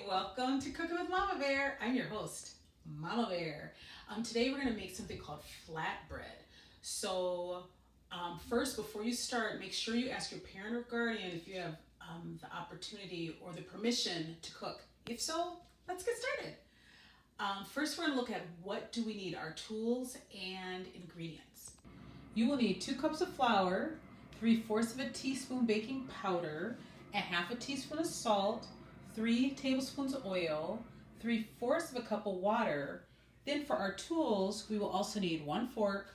welcome to Cooking with Mama Bear. I'm your host, Mama Bear. Today we're going to make something called flatbread. So first, before you start, make sure you ask your parent or guardian if you have the opportunity or the permission to cook. If so, let's get started. First, we're going to look at what do we need, our tools and ingredients. You will need 2 cups of flour, 3/4 of a teaspoon baking powder, a half a teaspoon of salt, 3 tablespoons of oil, 3/4 of a cup of water. Then for our tools, we will also need 1 fork,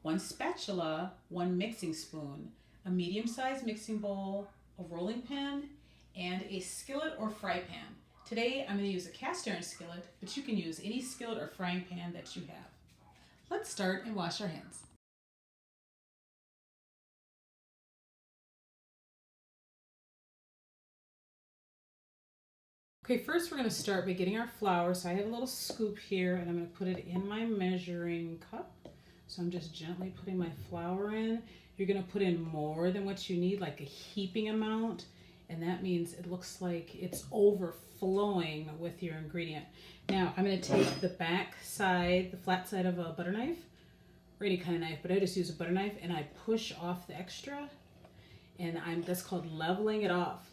1 spatula, 1 mixing spoon, a medium-sized mixing bowl, a rolling pin, and a skillet or fry pan. Today, I'm going to use a cast iron skillet, but you can use any skillet or frying pan that you have. Let's start and wash our hands. Okay, first we're going to start by getting our flour. So I have a little scoop here and I'm going to put it in my measuring cup. So I'm just gently putting my flour in. You're going to put in more than what you need, like a heaping amount. And that means it looks like it's overflowing with your ingredient. Now I'm going to take the back side, the flat side of a butter knife, or any kind of knife, but I just use a butter knife and I push off the extra. And that's called leveling it off.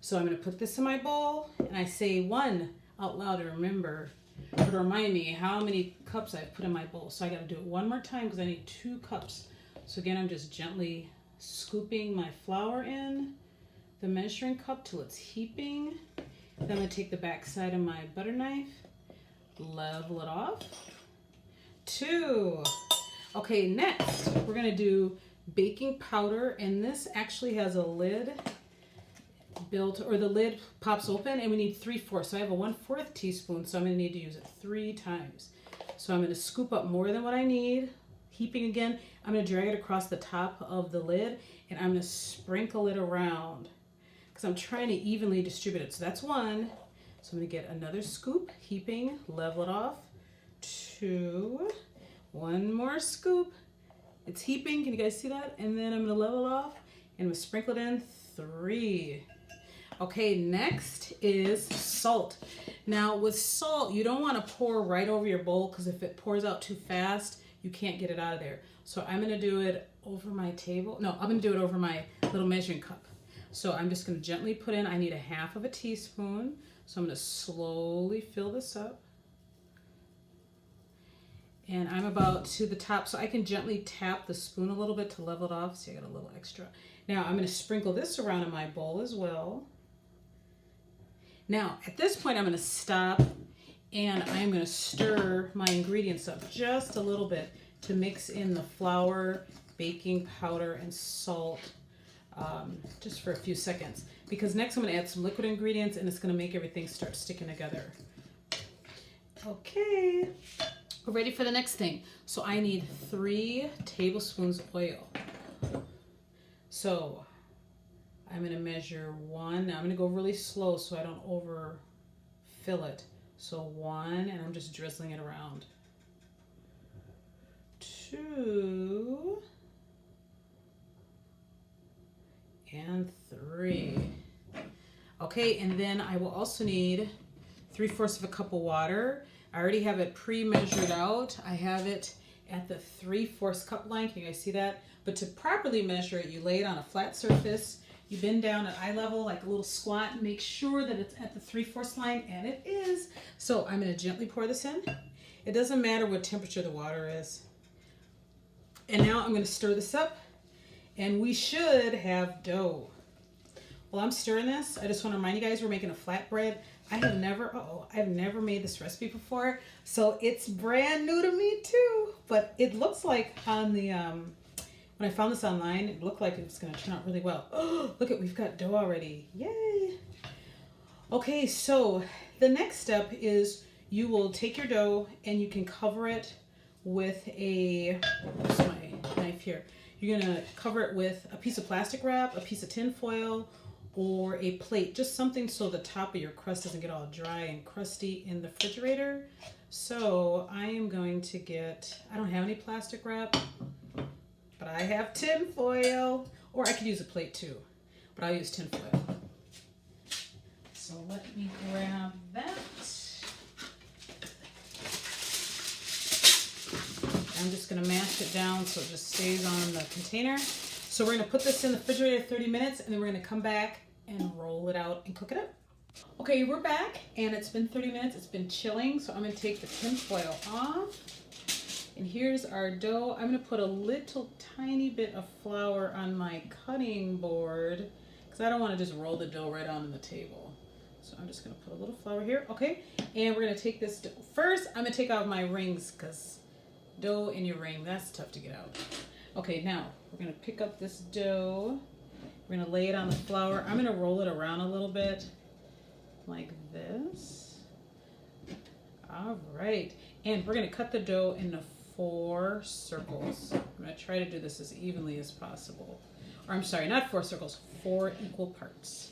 So I'm going to put this in my bowl and I say 1 out loud to remember, or to remind me how many cups I've put in my bowl. So I got to do it one more time because I need 2 cups. So again, I'm just gently scooping my flour in the measuring cup till it's heaping. Then I'm going to take the back side of my butter knife, level it off. 2. Okay, next we're going to do baking powder, and this actually has a lid built, or the lid pops open, and we need 3/4. So I have a 1/4 teaspoon, so I'm going to need to use it 3 times. So I'm going to scoop up more than what I need, heaping again. I'm going to drag it across the top of the lid, and I'm going to sprinkle it around because I'm trying to evenly distribute it. So that's 1. So I'm going to get another scoop, heaping, level it off. 2, 1 more scoop. It's heaping. Can you guys see that? And then I'm going to level it off and I'm going to sprinkle it in. 3. Okay, next is salt. Now with salt, you don't want to pour right over your bowl because if it pours out too fast, you can't get it out of there. So I'm going to do it over my table. No, I'm going to do it over my little measuring cup. So I'm just going to gently put in, I need a half of a teaspoon. So I'm going to slowly fill this up. And I'm about to the top, so I can gently tap the spoon a little bit to level it off. See, I got a little extra. Now I'm going to sprinkle this around in my bowl as well. Now at this point I'm going to stop and I'm going to stir my ingredients up just a little bit to mix in the flour, baking powder, and salt just for a few seconds. Because next I'm going to add some liquid ingredients and it's going to make everything start sticking together. Okay. We're ready for the next thing. So I need 3 tablespoons oil. So I'm going to measure 1. Now I'm going to go really slow so I don't overfill it. So 1, and I'm just drizzling it around. 2 and 3. Okay, and then I will also need 3/4 of a cup of water. I already have it pre-measured out. I have it at the 3/4 cup line. Can you guys see that? But to properly measure it, you lay it on a flat surface. You bend down at eye level like a little squat and make sure that it's at the 3/4 line, and it is. So I'm going to gently pour this in. It doesn't matter what temperature the water is. And now I'm going to stir this up, and we should have dough. While I'm stirring this, I just want to remind you guys we're making a flatbread. I've never made this recipe before, so it's brand new to me too. But it looks like on the when I found this online, it looked like it's going to turn out really well. Oh, look we've got dough already! Yay! Okay, so the next step is you will take your dough and you can cover it with a, where's my knife here? You're going to cover it with a piece of plastic wrap, a piece of tin foil, or a plate, just something so the top of your crust doesn't get all dry and crusty in the refrigerator. So I am going to get, I don't have any plastic wrap, but I have tin foil, or I could use a plate too, but I'll use tin foil. So So let me grab that. I'm just gonna mash it down so it just stays on the container. So we're gonna put this in the refrigerator 30 minutes and then we're gonna come back and roll it out and cook it up. Okay, we're back and it's been 30 minutes. It's been chilling, so I'm gonna take the tin foil off. And here's our dough. I'm gonna put a little tiny bit of flour on my cutting board because I don't wanna just roll the dough right onto the table. So I'm just gonna put a little flour here, okay? And we're gonna take this dough. First, I'm gonna take out my rings because dough in your ring, that's tough to get out. Okay, now we're gonna pick up this dough. We're gonna lay it on the flour. I'm gonna roll it around a little bit like this. All right, and we're gonna cut the dough into 4 circles. I'm gonna try to do this as evenly as possible. Or I'm sorry, not 4 circles, 4 equal parts.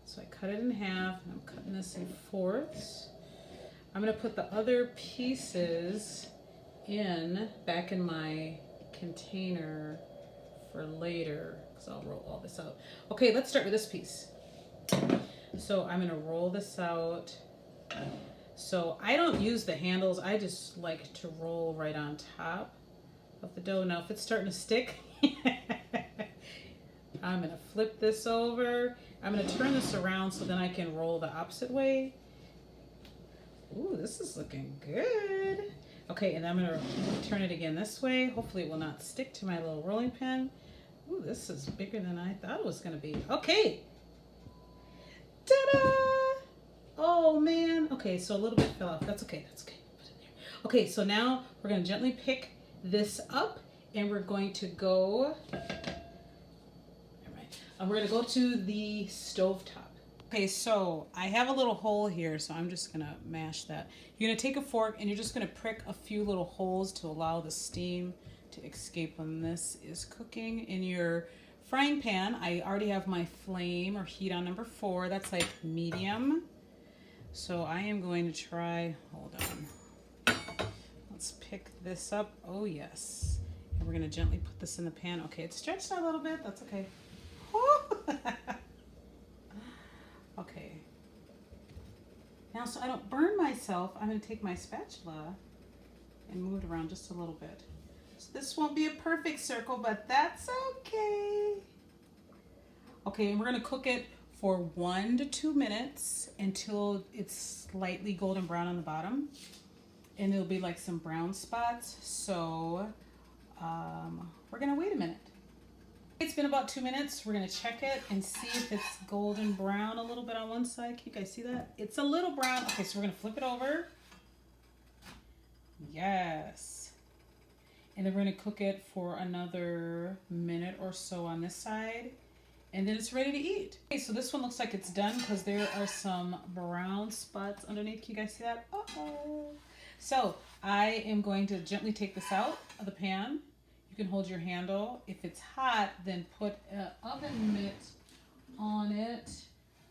So I cut it in half, and I'm cutting this in 4ths. I'm gonna put the other pieces back in my container for later, because I'll roll all this out. Okay, let's start with this piece. So I'm gonna roll this out. So I don't use the handles, I just like to roll right on top of the dough. Now if it's starting to stick, I'm gonna flip this over. I'm gonna turn this around so then I can roll the opposite way. Ooh, this is looking good. Okay, and I'm gonna turn it again this way. Hopefully it will not stick to my little rolling pin. Ooh, this is bigger than I thought it was gonna be. Okay. Ta-da! Oh man. Okay, so a little bit fell off. That's okay, that's okay. Put it there. Okay, so now we're gonna gently pick this up and we're going to go, we're gonna go to the stove top. Okay, so I have a little hole here, so I'm just gonna mash that. You're gonna take a fork and you're just gonna prick a few little holes to allow the steam to escape when this is cooking in your frying pan. I already have my flame or heat on number 4. That's like medium. So I am going to try, hold on. Let's pick this up. Oh yes. And we're gonna gently put this in the pan. Okay, it's stretched out a little bit, that's okay. Okay. Now, so I don't burn myself, I'm going to take my spatula and move it around just a little bit. So this won't be a perfect circle, but that's okay. Okay, and we're going to cook it for 1 to 2 minutes until it's slightly golden brown on the bottom. And there'll be like some brown spots. So we're going to wait a minute. It's been about 2 minutes. We're gonna check it and see if it's golden brown a little bit on one side. Can you guys see that? It's a little brown. Okay, so we're gonna flip it over. Yes. And then we're gonna cook it for another minute or so on this side. And then it's ready to eat. Okay, so this one looks like it's done because there are some brown spots underneath. Can you guys see that? Uh-oh. So I am going to gently take this out of the pan. You can hold your handle. If it's hot, then put an oven mitt on it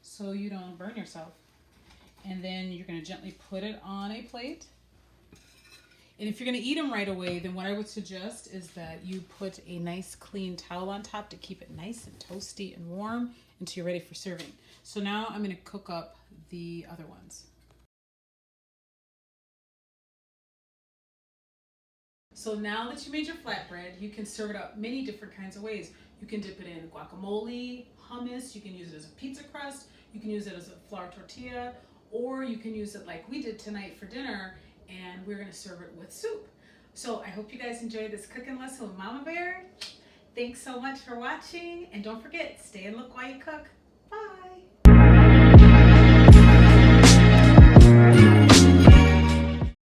so you don't burn yourself. And then you're gonna gently put it on a plate. And if you're gonna eat them right away, then what I would suggest is that you put a nice clean towel on top to keep it nice and toasty and warm until you're ready for serving. So now I'm gonna cook up the other ones. So now that you made your flatbread, you can serve it up many different kinds of ways. You can dip it in guacamole, hummus, you can use it as a pizza crust, you can use it as a flour tortilla, or you can use it like we did tonight for dinner, and we're gonna serve it with soup. So I hope you guys enjoyed this cooking lesson with Mama Bear. Thanks so much for watching, and don't forget, stay and look while you cook.